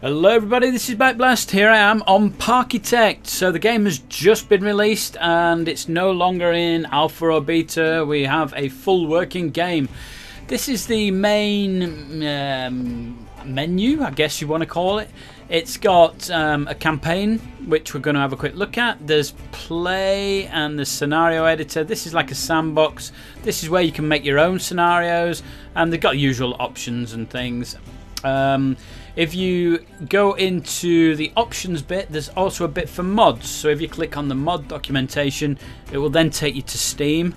Hello everybody, this is Backblast. Here I am on Parkitect. So the game has just been released and it's no longer in alpha or beta. We have a full working game. This is the main menu, I guess you want to call it. It's got a campaign, which we're going to have a quick look at. There's play and the scenario editor. This is like a sandbox. This is where you can make your own scenarios, and they've got the usual options and things. If you go into the options bit, there's also a bit for mods. So if you click on the mod documentation, it will then take you to Steam,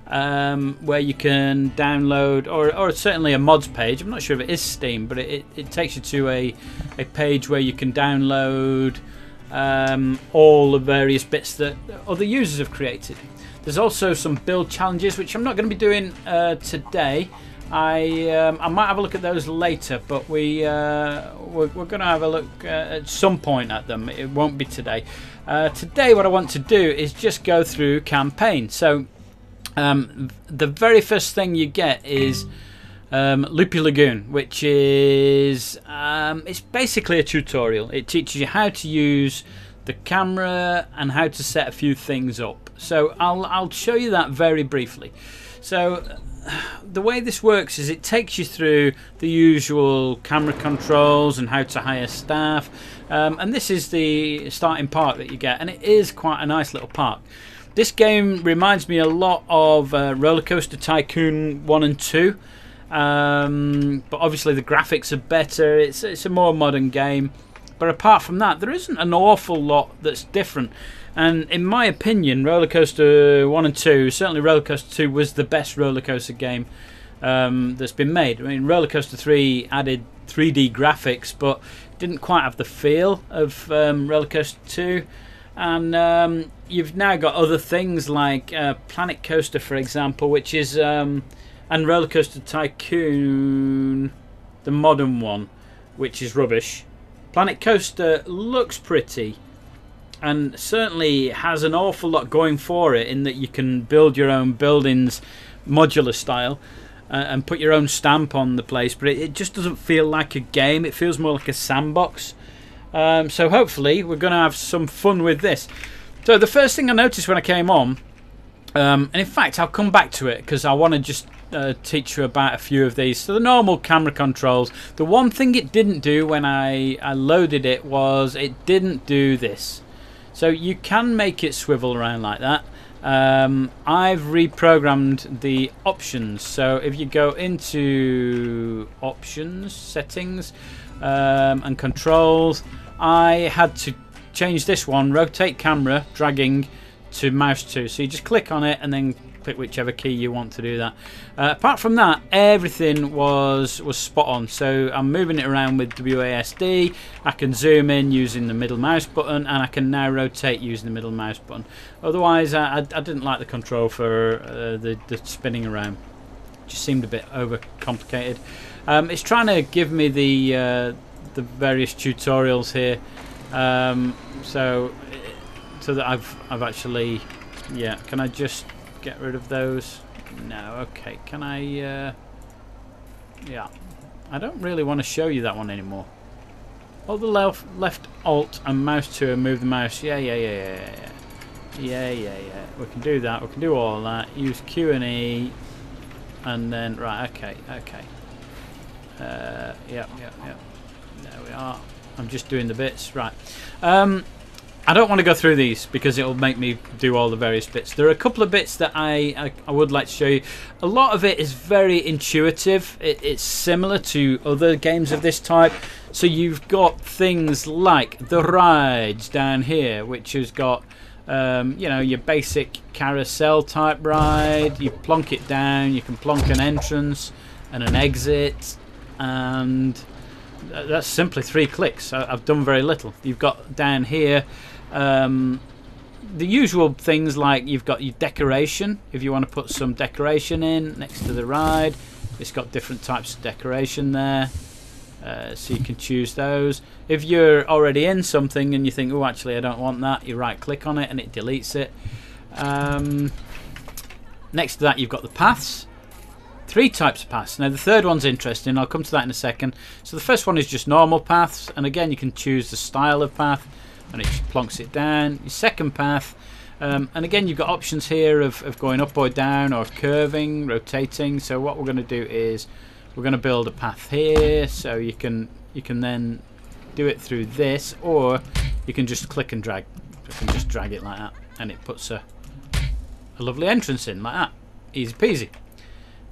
where you can download, or certainly a mods page. I'm not sure if it is Steam, but it takes you to a page where you can download all the various bits that other users have created. There's also some build challenges, which I'm not going to be doing today. I might have a look at those later, but we're going to have a look at some point at them. It won't be today. Today what I want to do is just go through campaign. So the very first thing you get is Loopy Lagoon, which is it's basically a tutorial. It teaches you how to use the camera and how to set a few things up. So I'll show you that very briefly. So the way this works is it takes you through the usual camera controls and how to hire staff, and this is the starting park that you get, and it is quite a nice little park. This game reminds me a lot of Roller Coaster Tycoon 1 and 2, but obviously the graphics are better. It's a more modern game, but apart from that there isn't an awful lot that's different. And in my opinion, Roller Coaster 1 and 2, certainly Roller Coaster 2 was the best roller coaster game that's been made. I mean, Roller Coaster 3 added 3D graphics, but didn't quite have the feel of Roller Coaster 2. And you've now got other things like Planet Coaster, for example, which is and Roller Coaster Tycoon, the modern one, which is rubbish. Planet Coaster looks pretty, and certainly has an awful lot going for it in that you can build your own buildings modular style and put your own stamp on the place, but it just doesn't feel like a game. It feels more like a sandbox. So hopefully we're going to have some fun with this. So the first thing I noticed when I came on, and in fact I'll come back to it because I want to just teach you about a few of these. So the normal camera controls, the one thing it didn't do when I loaded it was it didn't do this. So you can make it swivel around like that. I've reprogrammed the options. So if you go into options, settings, and controls, I had to change this one, rotate camera, dragging to mouse 2. So you just click on it and then click whichever key you want to do that. Apart from that, everything was spot on. So I'm moving it around with WASD. I can zoom in using the middle mouse button, and I can now rotate using the middle mouse button. Otherwise, I didn't like the control for the spinning around. It just seemed a bit overcomplicated. It's trying to give me the various tutorials here, so that I've actually, yeah. Can I just get rid of those? No. Okay. Can I? Yeah. I don't really want to show you that one anymore. Hold the left Alt and mouse 2 and move the mouse. Yeah. We can do that. We can do all that. Use Q and E, and then right. Okay. Yep. There we are. I'm just doing the bits. Right. I don't want to go through these because it'll make me do all the various bits. There are a couple of bits that I would like to show you. A lot of it is very intuitive. It's similar to other games of this type. So you've got things like the rides down here, which has got you know, your basic carousel type ride. You plonk it down. You can plonk an entrance and an exit, and that's simply 3 clicks. I've done very little. You've got down here the usual things like you've got your decoration. If you want to put some decoration in next to the ride, it's got different types of decoration there, so you can choose those. If you're already in something and you think, oh, actually I don't want that, you right click on it and it deletes it. Next to that you've got the paths. 3 types of paths. Now the third one's interesting, I'll come to that in a second. So the first one is just normal paths, and again you can choose the style of path and it just plonks it down. Your second path, and again you've got options here of going up or down, or curving, rotating. So what we're going to do is we're going to build a path here, so you can then do it through this, or you can just click and drag. You can just drag it like that and it puts a lovely entrance in like that. Easy peasy.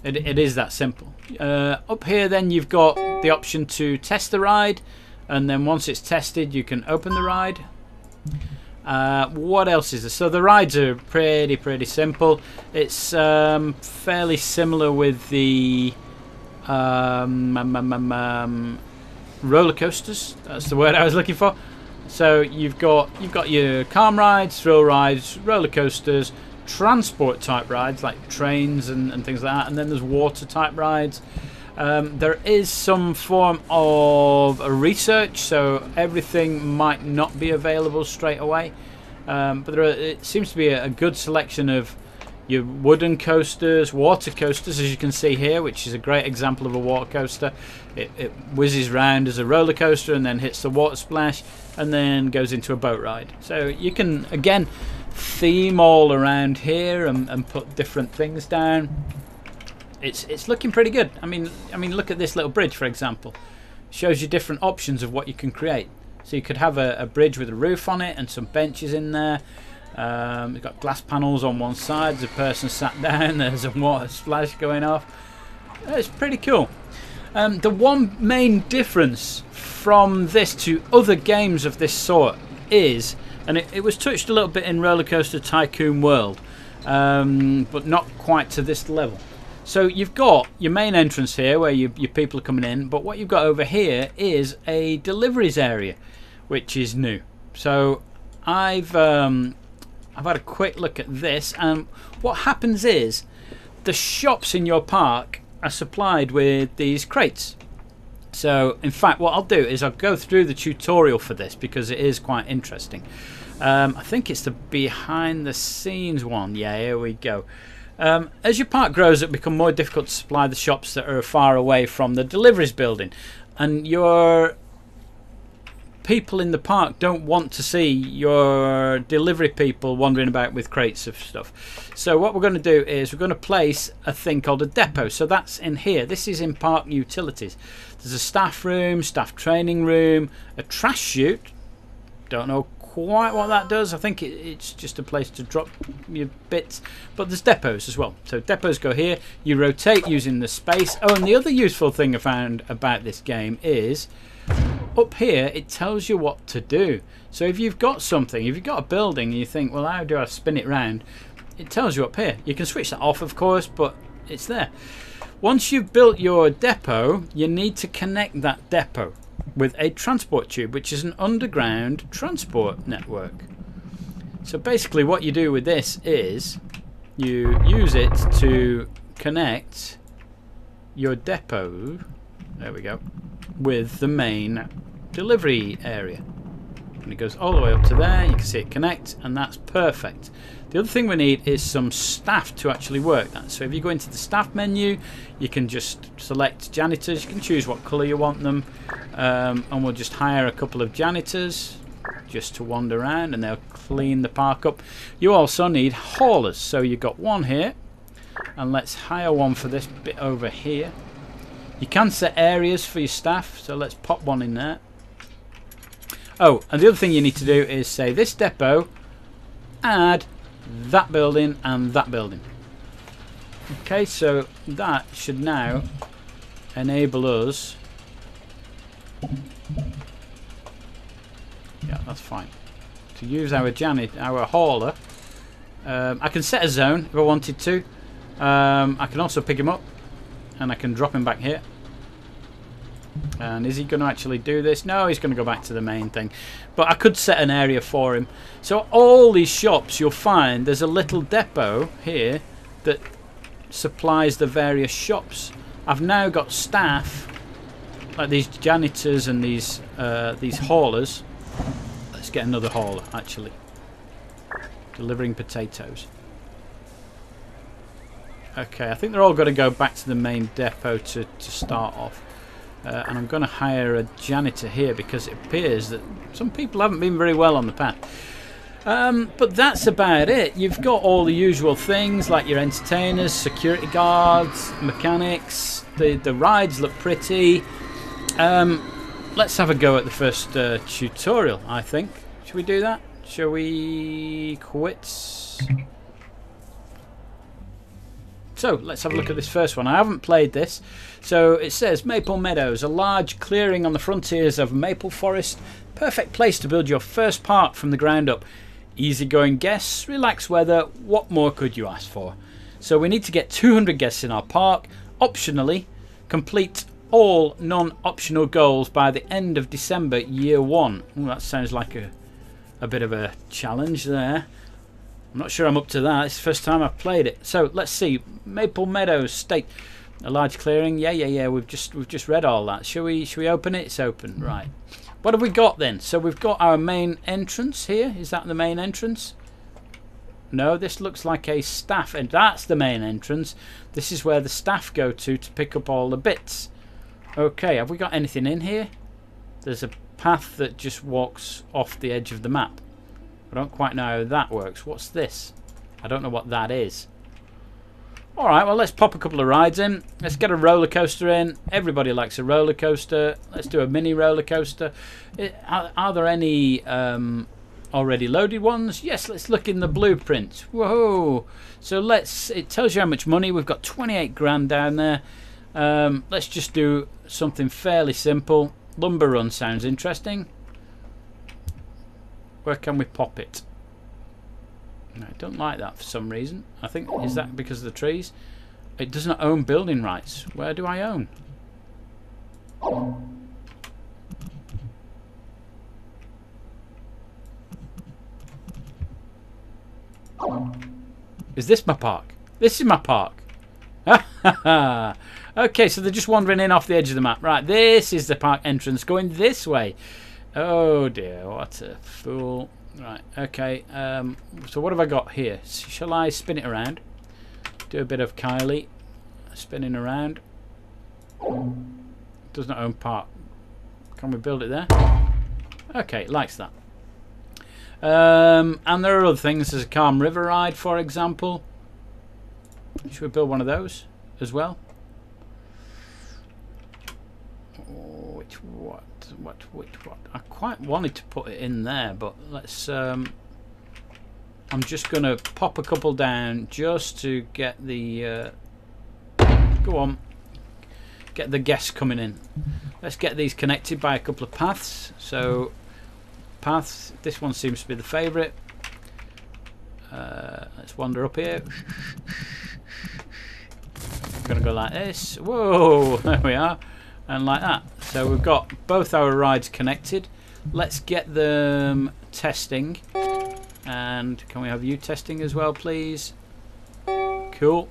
It is that simple. Up here then you've got the option to test the ride, and then once it's tested you can open the ride. What else is there? So the rides are pretty simple. It's fairly similar with the roller coasters. That's the word I was looking for. So you've got your calm rides, thrill rides, roller coasters, transport type rides like trains and things like that, and then there's water type rides. There is some form of a research, so everything might not be available straight away, but it seems to be a good selection of your wooden coasters, water coasters, as you can see here, which is a great example of a water coaster. It whizzes round as a roller coaster and then hits the water splash and then goes into a boat ride. So you can again theme all around here and put different things down. It's looking pretty good. I mean look at this little bridge, for example. Shows you different options of what you can create. So you could have a bridge with a roof on it and some benches in there. You've got glass panels on one side. There's a person sat down. There's a water splash going off. It's pretty cool. The one main difference from this to other games of this sort is, and it was touched a little bit in Roller Coaster Tycoon World, but not quite to this level. So you've got your main entrance here where your people are coming in, but what you've got over here is a deliveries area, which is new. So I've had a quick look at this, and what happens is the shops in your park are supplied with these crates. So in fact what I'll do is I'll go through the tutorial for this because it is quite interesting. I think it's the behind the scenes one. Yeah, here we go. As your park grows, it becomes more difficult to supply the shops that are far away from the deliveries building, and your people in the park don't want to see your delivery people wandering about with crates of stuff. So what we're going to do is we're going to place a thing called a depot. So that's in here. This is in park utilities. There's a staff room, staff training room, a trash chute. Don't know quite what that does. I think it's just a place to drop your bits, but there's depots as well. So depots go here. You rotate using the space. Oh, and the other useful thing I found about this game is up here it tells you what to do. So if you've got something, if you've got a building and you think, well, how do I spin it round, it tells you up here. You can switch that off, of course, but it's there. Once you've built your depot, you need to connect that depot with a transport tube, which is an underground transport network. So basically what you do with this is you use it to connect your depot, there we go, with the main delivery area, and it goes all the way up to there. You can see it connect, and that's perfect. The other thing we need is some staff to actually work that. So if you go into the staff menu, you can just select janitors. You can choose what colour you want them, and we'll just hire a couple of janitors just to wander around, and they'll clean the park up. You also need haulers, so you've got one here, and let's hire one for this bit over here. You can set areas for your staff, so let's pop one in there. Oh, and the other thing you need to do is say this depot, add that building and that building. Okay, so that should now enable us. Yeah, that's fine. To use our hauler. I can set a zone if I wanted to. I can also pick him up, and I can drop him back here. And is he going to actually do this? No, he's going to go back to the main thing. But I could set an area for him. So all these shops, you'll find there's a little depot here that supplies the various shops. I've now got staff, like these janitors and these haulers. Let's get another hauler, actually. Delivering potatoes. Okay, I think they're all going to go back to the main depot to start off. And I'm going to hire a janitor here because it appears that some people haven't been very well on the path. But that's about it. You've got all the usual things like your entertainers, security guards, mechanics. The rides look pretty. Let's have a go at the first tutorial, I think. Should we do that? Shall we quit? So let's have a look at this first one. I haven't played this. So it says Maple Meadows, a large clearing on the frontiers of Maple Forest. Perfect place to build your first park from the ground up. Easygoing guests, relaxed weather. What more could you ask for? So we need to get 200 guests in our park. Optionally, complete all non-optional goals by the end of December year 1. Ooh, that sounds like a bit of a challenge there. I'm not sure I'm up to that. It's the first time I've played it. So let's see. Maple Meadows State, a large clearing. Yeah. We've just read all that. Shall we open it? It's open. Right. What have we got then? So we've got our main entrance here. Is that the main entrance? No, this looks like a staff, and that's the main entrance. This is where the staff go to pick up all the bits. Okay, have we got anything in here? There's a path that just walks off the edge of the map. I don't quite know how that works. What's this? I don't know what that is. Alright, well, let's pop a couple of rides in. Let's get a roller coaster in. Everybody likes a roller coaster. Let's do a mini roller coaster. Are there any already loaded ones? Yes, let's look in the blueprint. Whoa! So it tells you how much money. We've got 28 grand down there. Let's just do something fairly simple. Lumber run sounds interesting. Where can we pop it? I don't like that for some reason. I think, is that because of the trees? It does not own building rights. Where do I own? Is this my park? This is my park. Okay, so they're just wandering in off the edge of the map. Right, this is the park entrance going this way. Oh dear, what a fool. Right, okay, so what have I got here? Shall I spin it around? Do a bit of Kylie spinning around. Does not own park. Can we build it there? Okay, it likes that. And there are other things. There's a Calm River ride, for example. Should we build one of those as well? Which what? I quite wanted to put it in there, but let's. I'm just gonna pop a couple down just to get the. Go on. Get the guests coming in. Let's get these connected by a couple of paths. So, paths. This one seems to be the favourite. Let's wander up here. Gonna go like this. Whoa! There we are. And like that. So we've got both our rides connected. Let's get them testing. And can we have you testing as well, please? Cool.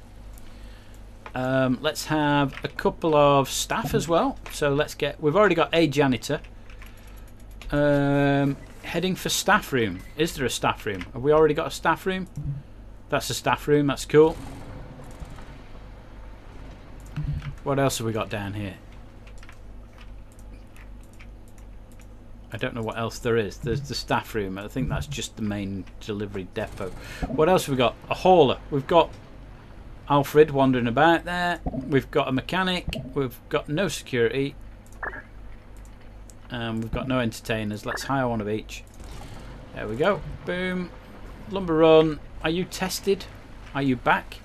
Let's have a couple of staff as well. So let's get. We've already got a janitor. Heading for staff room. Is there a staff room? Have we already got a staff room? That's a staff room. That's cool. What else have we got down here? I don't know what else there is. There's the staff room. I think that's just the main delivery depot. What else have we got? A hauler. We've got Alfred wandering about there. We've got a mechanic. We've got no security. We've got no entertainers. Let's hire one of each. There we go. Boom. Lumber run. Are you tested? Are you back?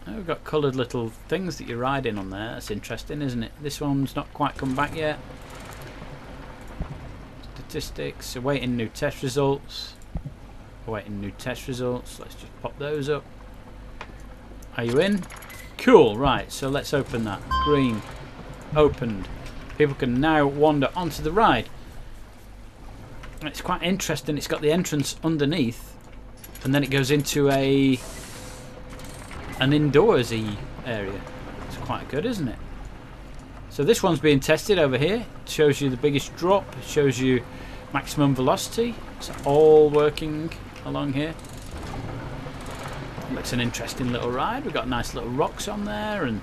Oh, we've got coloured little things that you're riding on there. That's interesting, isn't it? This one's not quite come back yet. Statistics. Awaiting new test results. Awaiting new test results. Let's just pop those up. Are you in? Cool. Right. So let's open that. Green. Opened. People can now wander onto the ride. It's quite interesting. It's got the entrance underneath, and then it goes into an indoorsy area. It's quite good, isn't it? So this one's being tested over here. It shows you the biggest drop. It shows you maximum velocity. It's all working along here. Looks an interesting little ride. We've got nice little rocks on there and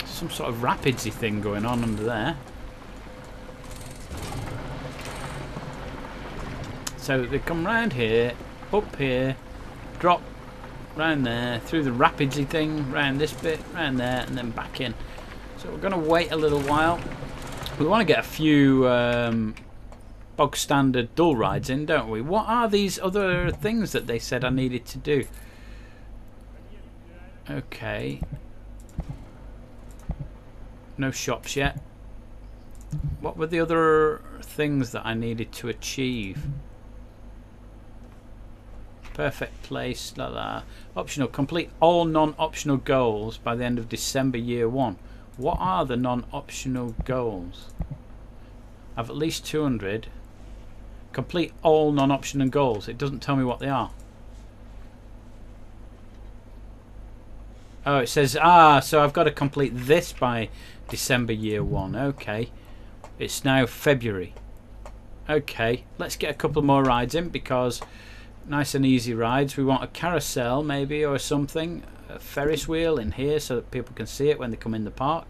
some sort of rapidsy thing going on under there. So they come round here, up here, drop round there, through the rapidsy thing, round this bit, round there, and then back in. So we're going to wait a little while. We want to get a few bog standard dual rides in, don't we? What are these other things that they said I needed to do? Okay. No shops yet. What were the other things that I needed to achieve? Perfect place, la la. Optional, complete all non-optional goals by the end of December year 1. What are the non-optional goals? I've at least 200. Complete all non-optional goals. It doesn't tell me what they are. Oh, it says, so I've got to complete this by December year 1. Okay. It's now February. Okay, let's get a couple more rides in because nice and easy rides. We want a carousel maybe or something. A Ferris wheel in here so that people can see it when they come in the park.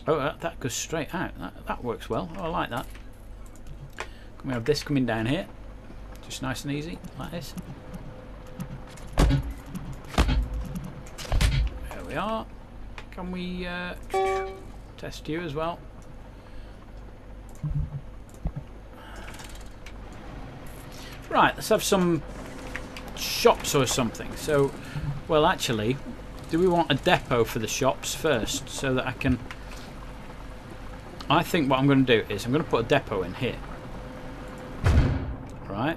Oh, that goes straight out. That works well. Oh, I like that. Can we have this coming down here? Just nice and easy, like this. There we are. Can we test you as well? Right, let's have some shops or something. So, well, actually, do we want a depot for the shops first so that I can... I think what I'm going to do is I'm going to put a depot in here. Right.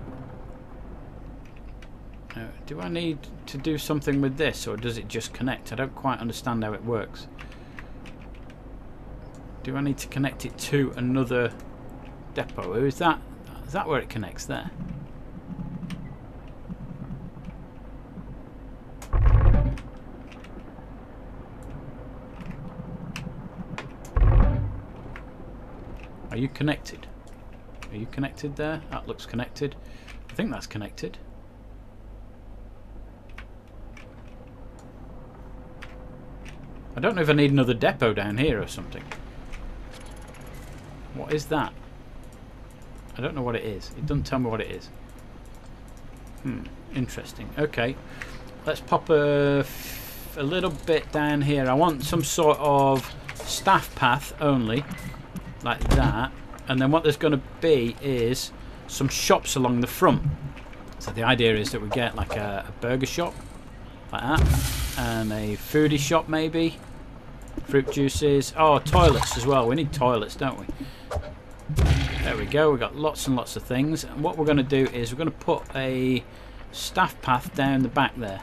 Now, do I need to do something with this or does it just connect? I don't quite understand how it works. Do I need to connect it to another depot? Is that where it connects there? Are you connected? Are you connected there? That looks connected. I think that's connected. I don't know if I need another depot down here or something. What is that? I don't know what it is. It doesn't tell me what it is. Interesting. Okay. Let's pop a little bit down here. I want some sort of staff path only. Like that. And then what there's going to be is some shops along the front. So the idea is that we get like a burger shop. Like that. And a foodie shop maybe. Fruit juices. Oh, toilets as well. We need toilets, don't we? There we go. We've got lots and lots of things. And what we're going to do is we're going to put a staff path down the back there.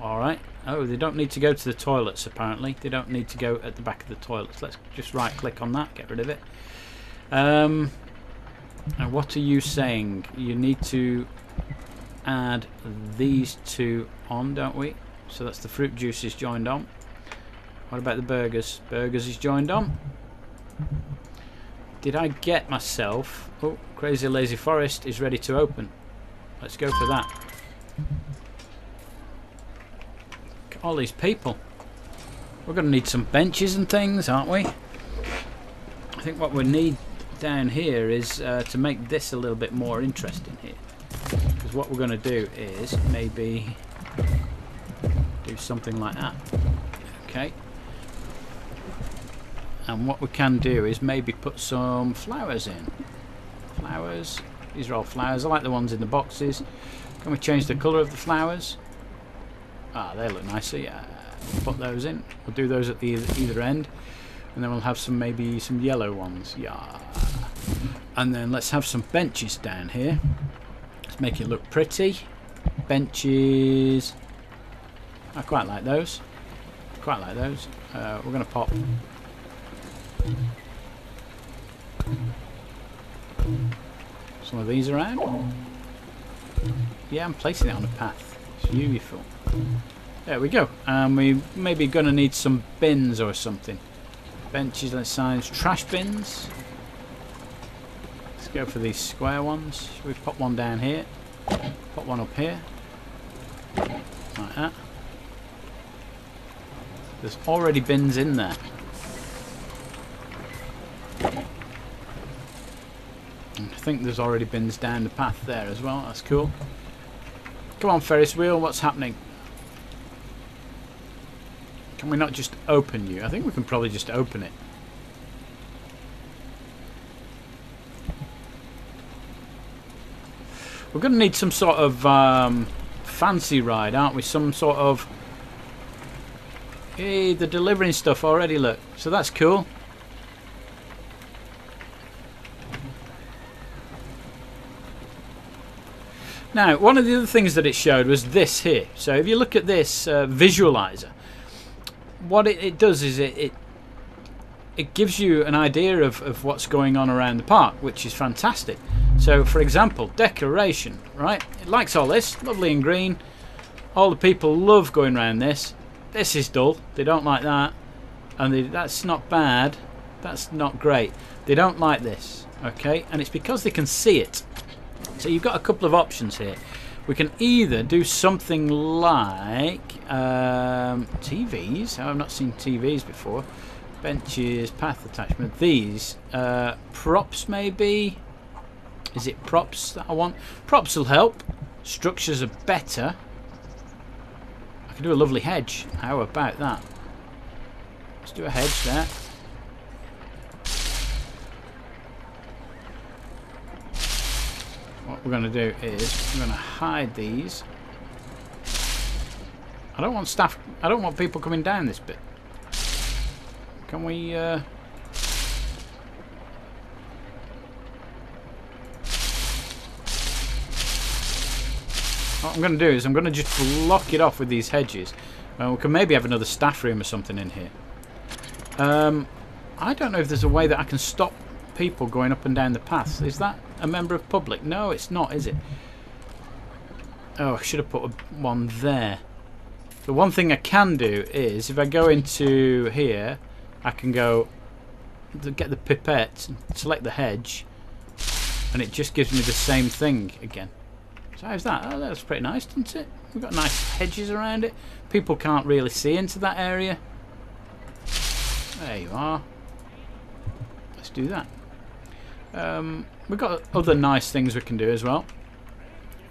Alright. Oh, they don't need to go to the toilets apparently. They don't need to go at the back of the toilets. Let's just right click on that. Get rid of it. And what are you saying? You need to add these two on, don't we? So that's the fruit juices joined on. What about the burgers? Burgers is joined on. Did I get myself... Oh, Crazy Lazy Forest is ready to open. Let's go for that. Look at all these people. We're going to need some benches and things, aren't we? I think what we need down here is to make this a little bit more interesting here. Because what we're going to do is maybe do something like that. Okay. And what we can do is maybe put some flowers in. Flowers. These are all flowers. I like the ones in the boxes. Can we change the colour of the flowers? Ah, they look nicer. Yeah. We'll put those in. We'll do those at the either end. And then we'll have some maybe some yellow ones. Yeah. And then let's have some benches down here. Let's make it look pretty. Benches. I quite like those. Quite like those. We're going to pop some of these around. Yeah, I'm placing it on a path. Beautiful. There we go. And we maybe going to need some bins or something. Benches and signs. Trash bins. Let's go for these square ones. We pop one down here. Pop one up here. Like that. There's already bins in there. And I think there's already bins down the path there as well. That's cool. Come on, Ferris wheel. What's happening? Can we not just open you? I think we can probably just open it. We're going to need some sort of fancy ride, aren't we? Some sort of... Hey, they're delivering stuff already, look. So that's cool. Now, one of the other things that it showed was this here. So if you look at this visualizer, what it does is it gives you an idea of what's going on around the park, which is fantastic. So, for example, decoration, right? It likes all this, lovely and green. All the people love going around this. This is dull. They don't like that. And that's not bad. That's not great. They don't like this, okay? And it's because they can see it. So you've got a couple of options here. We can either do something like TVs. I've not seen TVs before. Benches, path attachment. These props maybe. Is it props that I want? Props will help. Structures are better. I can do a lovely hedge. How about that? Let's do a hedge there. What we're going to do is we're going to hide these. I don't want staff. I don't want people coming down this bit. Can we? What I'm going to do is I'm going to just block it off with these hedges. We can maybe have another staff room or something in here. I don't know if there's a way that I can stop people going up and down the paths. Is that a member of public? No, it's not, is it? Oh, I should have put one there. The one thing I can do is if I go into here, I can go get the pipette, select the hedge, and it just gives me the same thing again. So how's that? Oh, that's pretty nice, isn't it? We've got nice hedges around it. People can't really see into that area. There you are. Let's do that. We've got other nice things we can do as well.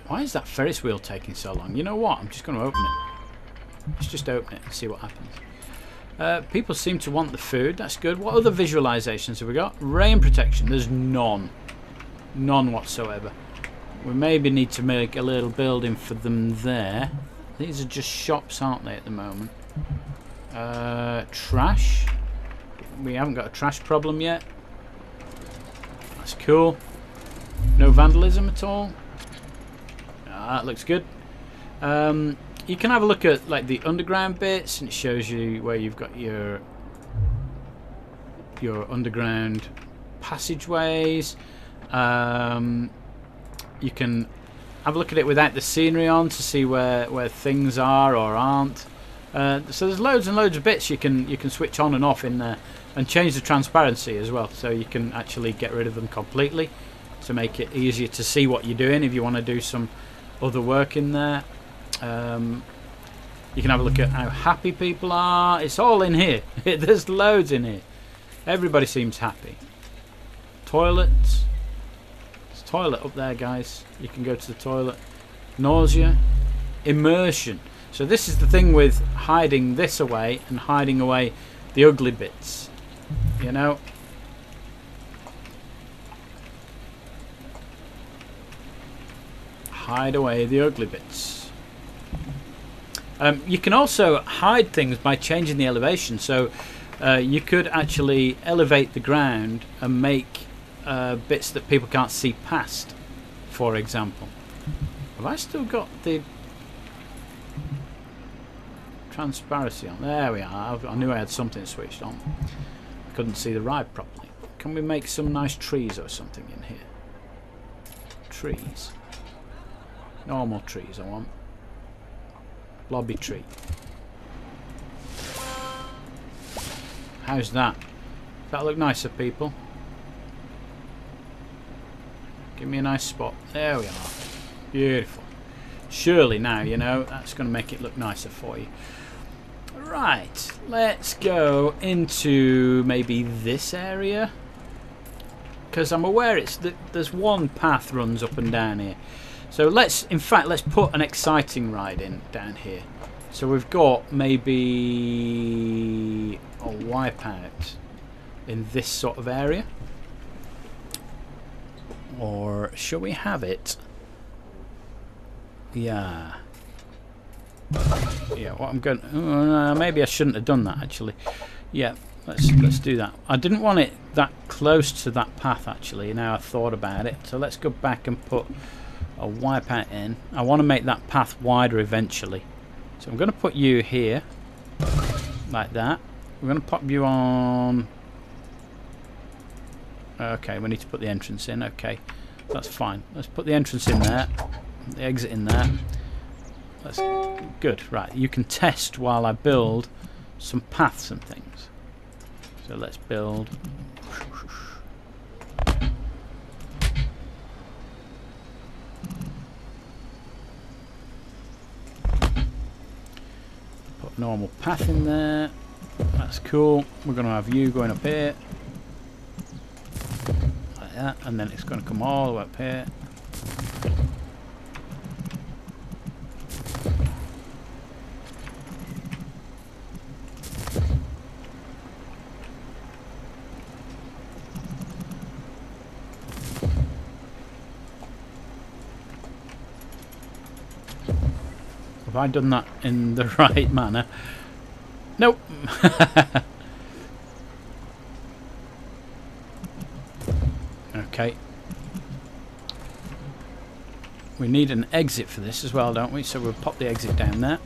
Why is that Ferris wheel taking so long? You know what? I'm just going to open it. Let's just open it and see what happens. People seem to want the food. That's good. What other visualizations have we got? Rain protection. There's none. None whatsoever. We maybe need to make a little building for them there. These are just shops, aren't they, at the moment? Trash. We haven't got a trash problem yet. That's cool. No vandalism at all. That looks good. You can have a look at like the underground bits, and it shows you where you've got your underground passageways. You can have a look at it without the scenery on to see where things are or aren't. So there's loads and loads of bits you can switch on and off in there, and change the transparency as well, so you can actually get rid of them completely to make it easier to see what you're doing if you want to do some other work in there. You can have a look at how happy people are. It's all in here. There's loads in here. Everybody seems happy. Toilets. There's a toilet up there, guys. You can go to the toilet. Nausea. Immersion. So this is the thing with hiding this away and hiding away the ugly bits. You know? Hide away the ugly bits. You can also hide things by changing the elevation. So you could actually elevate the ground and make bits that people can't see past, for example. Have I still got the transparency on? There we are. I knew I had something switched on. I couldn't see the ride properly. Can we make some nice trees or something in here? Trees. Normal trees I want. Blobby tree. How's that? Does that look nicer, people? Give me a nice spot. There we are. Beautiful. Surely now, you know, that's going to make it look nicer for you. Right, let's go into maybe this area. Because I'm aware there's one path runs up and down here. So let's put an exciting ride in down here. So we've got maybe a wipeout in this sort of area. Or shall we have it? Yeah. Yeah, what I'm going... maybe I shouldn't have done that, actually. Yeah, let's do that. I didn't want it that close to that path, actually. Now I've thought about it. So let's go back and put a wipeout in. I want to make that path wider eventually. So I'm going to put you here. Like that. We're going to pop you on... Okay, we need to put the entrance in. Okay, that's fine. Let's put the entrance in there. The exit in there. That's good. Right, you can test while I build some paths and things. So let's build. Put normal path in there. That's cool. We're going to have you going up here. Like that. And then it's going to come all the way up here. Have I done that in the right manner? Nope. Okay. We need an exit for this as well, don't we? So we'll pop the exit down there.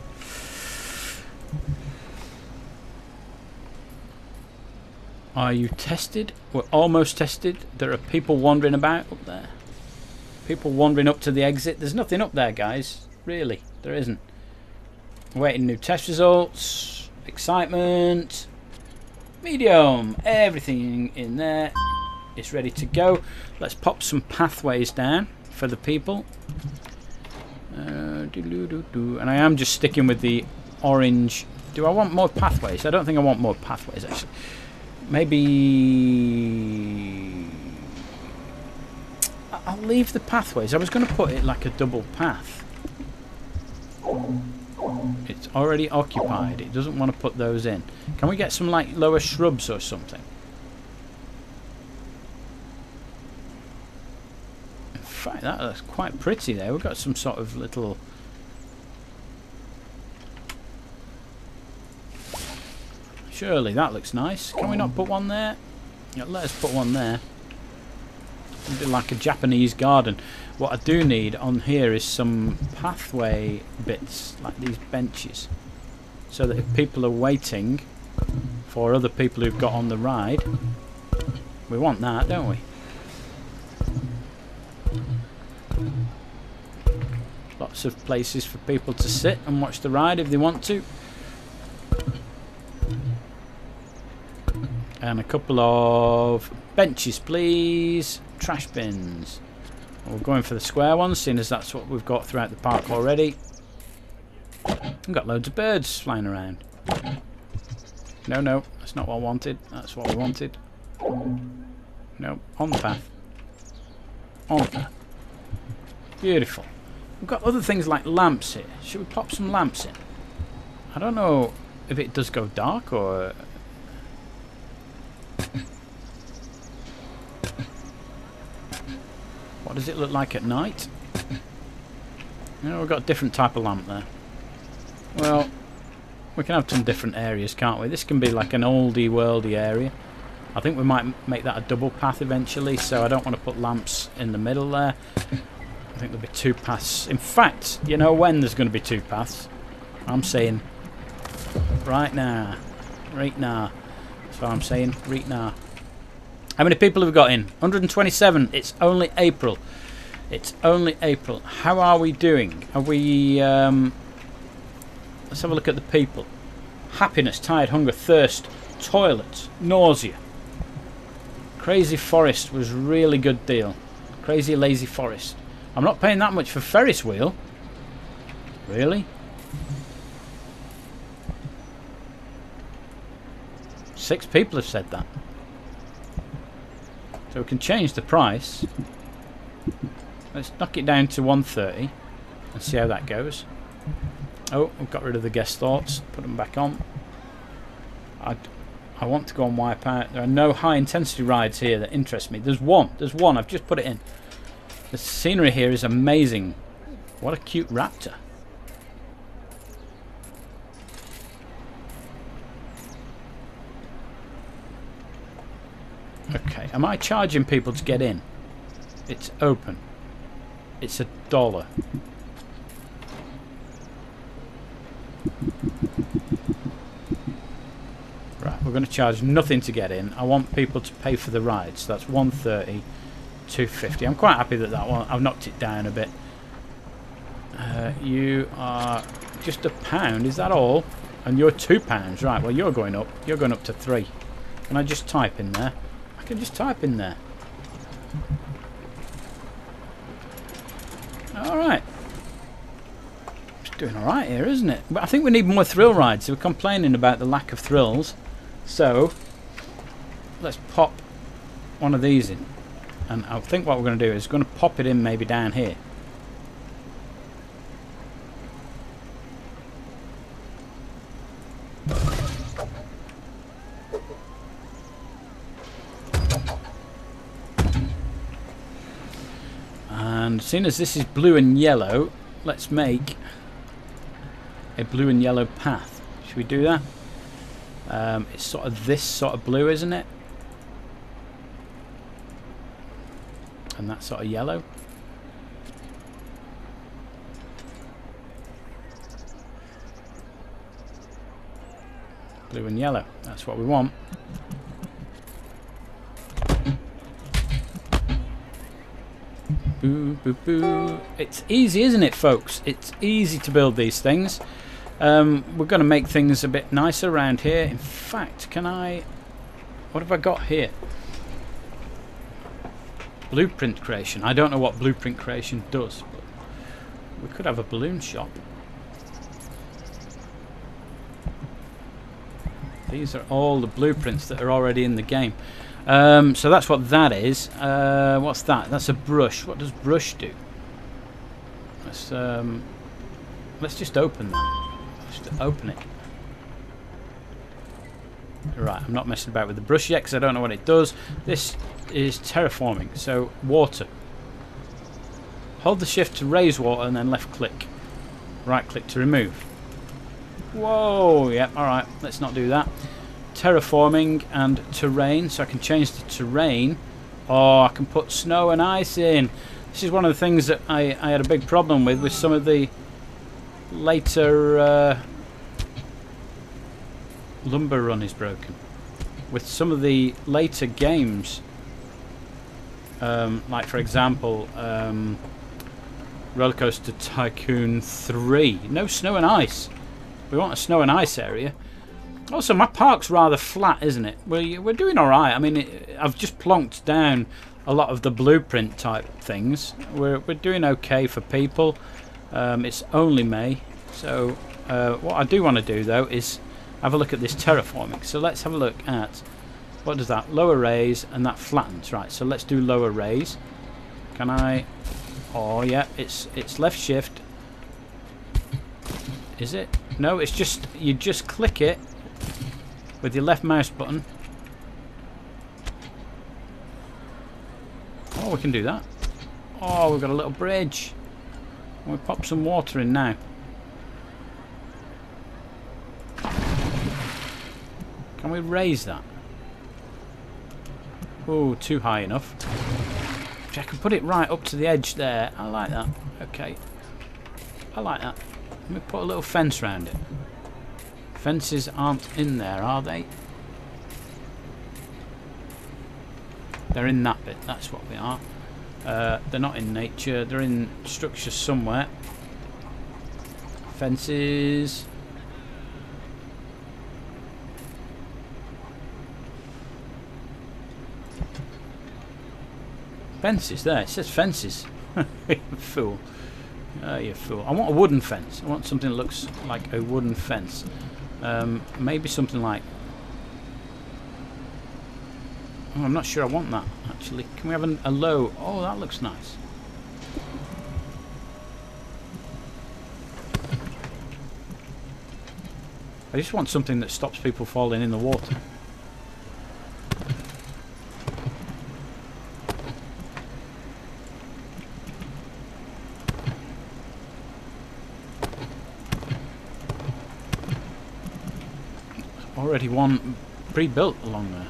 Are you tested? We're almost tested. There are people wandering about up there. People wandering up to the exit. There's nothing up there, guys. Really, there isn't. Waiting new test results. Excitement. Medium. Everything in there is ready to go. Let's pop some pathways down for the people. And I am just sticking with the orange. Do I want more pathways? I don't think I want more pathways, actually. Maybe I'll leave the pathways. I was going to put it like a double path. It's already occupied. It doesn't want to put those in. Can we get some like lower shrubs or something? In fact, that's quite pretty there. We've got some sort of little... Surely that looks nice. Can we not put one there? Yeah, let us put one there. Something like a Japanese garden. What I do need on here is some pathway bits, like these benches, so that if people are waiting for other people who've got on the ride, we want that, don't we? Lots of places for people to sit and watch the ride if they want to. And a couple of benches, please. Trash bins. We're going for the square ones, seeing as that's what we've got throughout the park already. We've got loads of birds flying around. No, that's not what I wanted. That's what we wanted. No, on the path. On the path. Beautiful. We've got other things like lamps here. Should we pop some lamps in? I don't know if it does go dark or... What does it look like at night? You know, we've got a different type of lamp there. Well, we can have some different areas, can't we? This can be like an oldie worldy area. I think we might make that a double path eventually, so I don't want to put lamps in the middle there. I think there'll be two paths. In fact, you know when there's going to be two paths? I'm saying right now. Right now. That's what I'm saying. Right now. How many people have we got in? 127. It's only April. It's only April. How are we doing? Are we Let's have a look at the people. Happiness, tired, hunger, thirst, toilets, nausea. Crazy Forest was really good deal. Crazy Lazy Forest. I'm not paying that much for Ferris wheel. Really? 6 people have said that. So we can change the price. Let's knock it down to 130 and see how that goes. Oh, we've got rid of the guest thoughts. Put them back on. I want to go on Wipeout. There are no high intensity rides here that interest me. There's one. There's one. I've just put it in. The scenery here is amazing. What a cute raptor. Okay, am I charging people to get in? It's open. It's $1. Right, we're going to charge nothing to get in. I want people to pay for the ride, so that's 130, 250. I'm quite happy that one. I've knocked it down a bit. You are just £1. Is that all? And you're £2. Right, well you're going up. You're going up to 3. Can I just type in there? I can just type in there. Alright. It's doing alright here, isn't it? But I think we need more thrill rides. We're complaining about the lack of thrills. So, let's pop one of these in. And I think what we're going to do is going to pop it in maybe down here. And seeing as this is blue and yellow, let's make a blue and yellow path. Should we do that? It's sort of this sort of blue, isn't it? And that sort of yellow. Blue and yellow. That's what we want. Boo, boo, boo. It's easy, isn't it, folks? It's easy to build these things. We're going to make things a bit nicer around here. In fact, can I... What have I got here? Blueprint creation. I don't know what blueprint creation does, but we could have a balloon shop. These are all the blueprints that are already in the game. So that's what that is. What's that? That's a brush. What does brush do? Let's just open that. Just open it. Right, I'm not messing about with the brush yet because I don't know what it does. This is terraforming. So water. Hold the shift to raise water and then left click. Right click to remove. Whoa, yeah, alright, let's not do that. Terraforming and terrain, so I can change the terrain. Oh, I can put snow and ice in. This is one of the things that I had a big problem with some of the later... lumber run is broken. With some of the later games, like for example, Roller Coaster Tycoon 3. No snow and ice. We want a snow and ice area. Also, my park's rather flat, isn't it? We're doing all right. I mean, I've just plonked down a lot of the blueprint type things. We're doing okay for people. It's only May, so what I do want to do though is have a look at this terraforming. So let's have a look at what does that lower raise and that flattens. Right. So let's do lower raise. Can I? Oh yeah, it's left shift. Is it? No, it's just you just click it with your left mouse button. Oh, we can do that. Oh, we've got a little bridge. We pop some water in now. Can we raise that? Oh, too high enough. I can put it right up to the edge there. I like that. Okay. I like that. Let me put a little fence around it. Fences aren't in there, are they? They're in that bit. That's what they are. They're not in nature. They're in structures somewhere. Fences. Fences there. It says fences. You fool. You fool. I want a wooden fence. I want something that looks like a wooden fence. Maybe something like... Oh, I'm not sure I want that, actually. Can we have a low... Oh, that looks nice. I just want something that stops people falling in the water. Already one pre-built along there,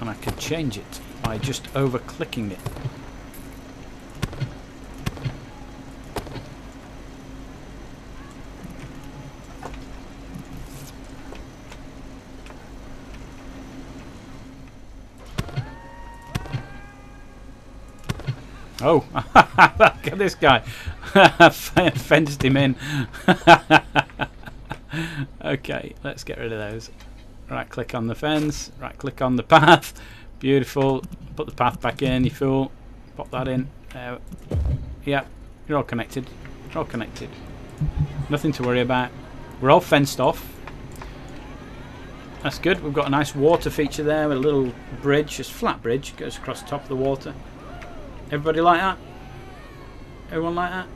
and I can change it by just over clicking it. Oh, look at this guy. Fenced him in. Okay, let's get rid of those. Right click on the fence, right click on the path. Beautiful. Put the path back in, you fool. Pop that in. Yeah, you're all connected. You're all connected. Nothing to worry about. We're all fenced off. That's good. We've got a nice water feature there with a little bridge, just flat bridge, goes across the top of the water. Everybody like that? Everyone like that?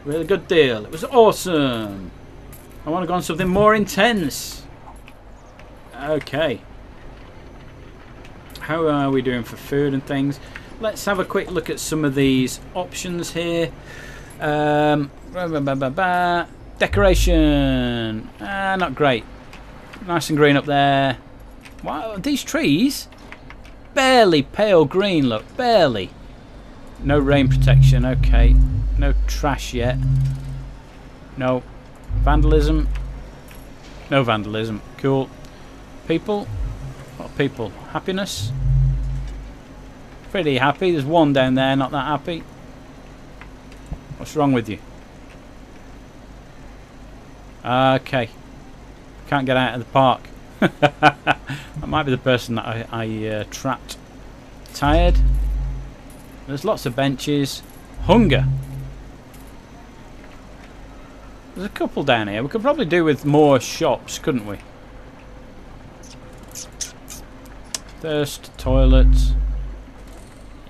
Really good deal. It was awesome. I want to go on something more intense. Okay. How are we doing for food and things? Let's have a quick look at some of these options here. Decoration. Not great. Nice and green up there. Wow, these trees. Barely pale green, look. Barely. No rain protection. Okay. No trash yet. No vandalism. No vandalism. Cool. People. What people? Happiness. Pretty happy. There's one down there not that happy. What's wrong with you? Okay. Can't get out of the park. That might be the person that I trapped. Tired. There's lots of benches. Hunger. There's a couple down here. We could probably do with more shops, couldn't we? Thirst, toilets.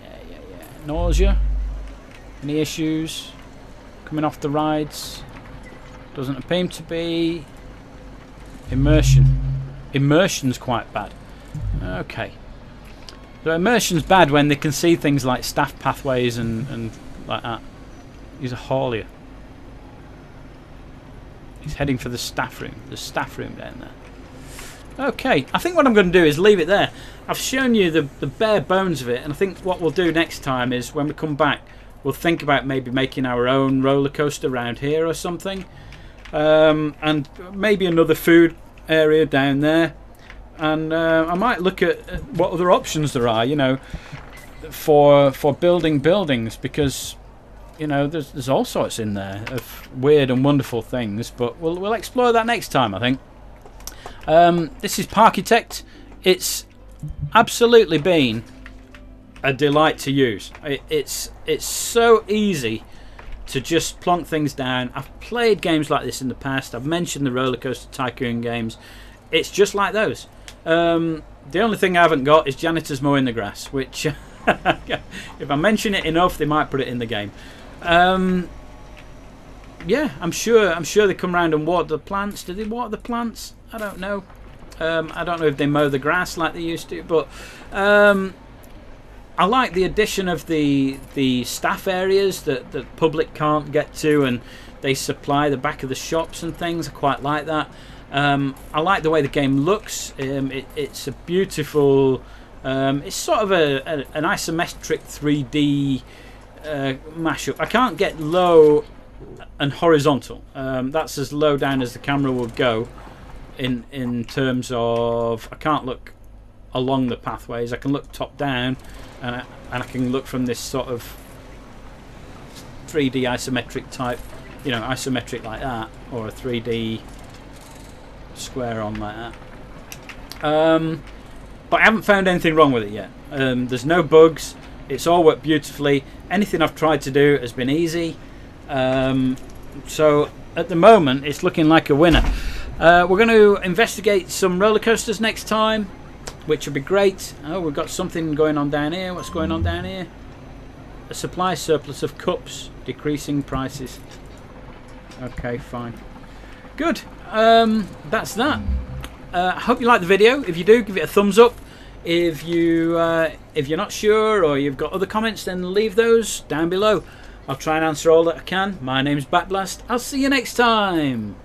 Yeah. Nausea. Any issues? Coming off the rides? Doesn't appear to be. Immersion. Immersion's quite bad. Okay. So immersion's bad when they can see things like staff pathways and like that. He's a haulier. He's heading for the staff room. The staff room down there. Okay, I think what I'm going to do is leave it there. I've shown you the bare bones of it, and I think what we'll do next time is when we come back, we'll think about maybe making our own roller coaster around here or something. And maybe another food area down there. And I might look at what other options there are, you know, for building buildings, because you know there's all sorts in there of weird and wonderful things. But we'll explore that next time, I think. This is Parkitect. It's absolutely been a delight to use. It's so easy to just plonk things down. I've played games like this in the past. I've mentioned the Roller Coaster Tycoon games. It's just like those. The only thing I haven't got is janitors mowing the grass, which if I mention it enough, they might put it in the game. Yeah, I'm sure they come around and water the plants. Do they water the plants? I don't know. I don't know if they mow the grass like they used to, but I like the addition of the staff areas that the public can't get to, and they supply the back of the shops and things. I quite like that. I like the way the game looks. It's a beautiful. It's sort of an isometric 3D mashup. I can't get low and horizontal. That's as low down as the camera will go. In terms of, I can't look along the pathways. I can look top down, and I can look from this sort of 3D isometric type, you know, isometric like that, or a 3D square on like that. But I haven't found anything wrong with it yet. There's no bugs. It's all worked beautifully. Anything I've tried to do has been easy. So at the moment, it's looking like a winner. We're going to investigate some roller coasters next time, which would be great. Oh, we've got something going on down here. What's going on down here? A supply surplus of cups, decreasing prices. Okay, fine. Good. That's that. I hope you like the video. If you do, give it a thumbs up. If you're not sure or you've got other comments, then leave those down below. I'll try and answer all that I can. My name's Backblast. I'll see you next time.